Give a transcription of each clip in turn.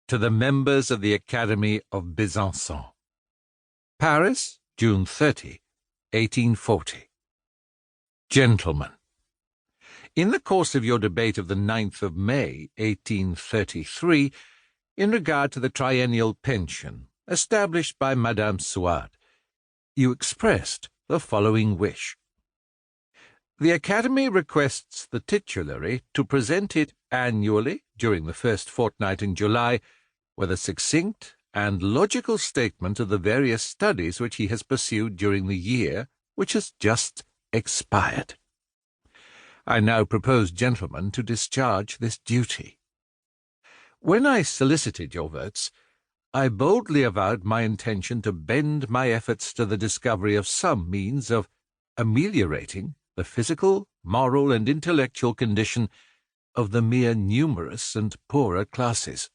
To the members of the Academy of Besançon. Paris, June 30, 1840. Gentlemen, in the course of your debate of the 9th of May, 1833, in regard to the triennial pension established by Madame Seuard, you expressed the following wish. The Academy requests the titulary to present it annually during the first fortnight in July with a succinct and logical statement of the various studies which he has pursued during the year which has just expired. I now propose, gentlemen, to discharge this duty. When I solicited your votes, I boldly avowed my intention to bend my efforts to the discovery of some means of ameliorating the physical, moral, and intellectual condition of the mere numerous and poorer classes.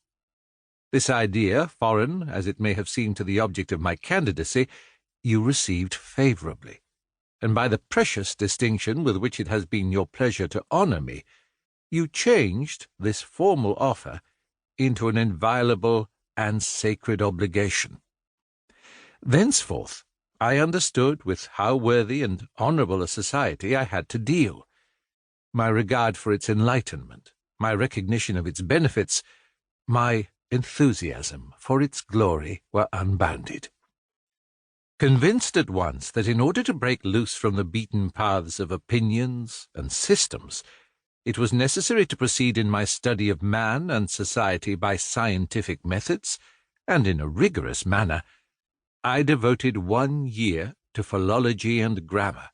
This idea, foreign as it may have seemed to the object of my candidacy, you received favourably, and by the precious distinction with which it has been your pleasure to honour me, you changed this formal offer into an inviolable and sacred obligation. Thenceforth, I understood with how worthy and honourable a society I had to deal. My regard for its enlightenment, my recognition of its benefits, my enthusiasm for its glory were unbounded. Convinced at once that in order to break loose from the beaten paths of opinions and systems, it was necessary to proceed in my study of man and society by scientific methods, and in a rigorous manner, I devoted 1 year to philology and grammar,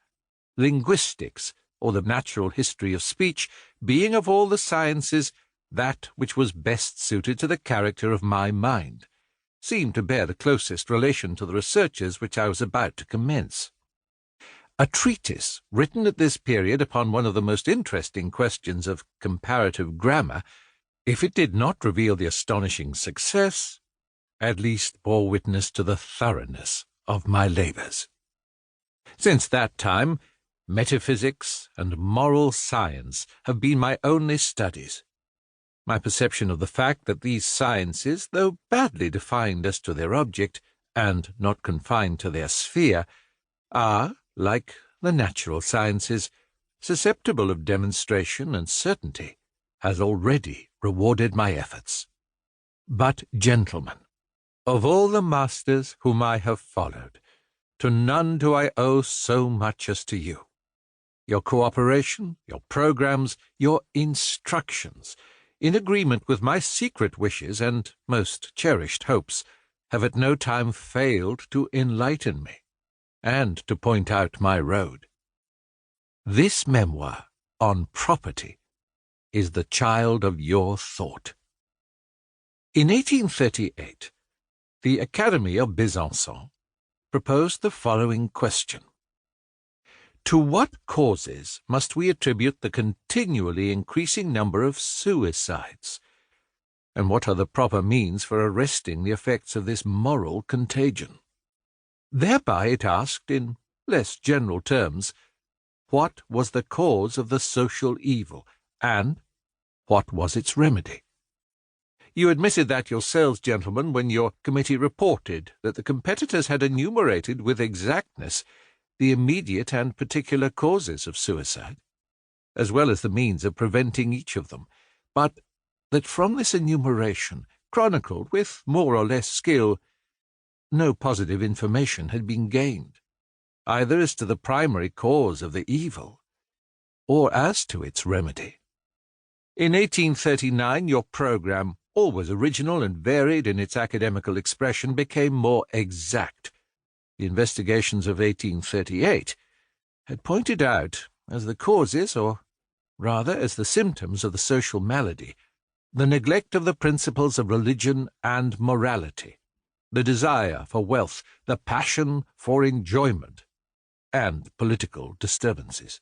linguistics, or the natural history of speech, being of all the sciences that which was best suited to the character of my mind, seemed to bear the closest relation to the researches which I was about to commence. A treatise written at this period upon one of the most interesting questions of comparative grammar, if it did not reveal the astonishing success, at least bore witness to the thoroughness of my labours. Since that time, metaphysics and moral science have been my only studies. My perception of the fact that these sciences, though badly defined as to their object, and not confined to their sphere, are, like the natural sciences, susceptible of demonstration and certainty, has already rewarded my efforts. But, gentlemen, of all the masters whom I have followed, to none do I owe so much as to you. Your cooperation, your programs, your instructions, in agreement with my secret wishes and most cherished hopes, have at no time failed to enlighten me, and to point out my road. This memoir on property is the child of your thought. In 1838, the Academy of Besançon proposed the following question. To what causes must we attribute the continually increasing number of suicides? And what are the proper means for arresting the effects of this moral contagion? Thereby it asked, in less general terms, what was the cause of the social evil, and what was its remedy? You admitted that yourselves, gentlemen, when your committee reported that the competitors had enumerated with exactness the immediate and particular causes of suicide, as well as the means of preventing each of them, but that from this enumeration, chronicled with more or less skill, no positive information had been gained, either as to the primary cause of the evil, or as to its remedy. In 1839 your programme, always original and varied in its academical expression, became more exact. The investigations of 1838 had pointed out, as the causes, or rather as the symptoms of the social malady, the neglect of the principles of religion and morality, the desire for wealth, the passion for enjoyment, and political disturbances.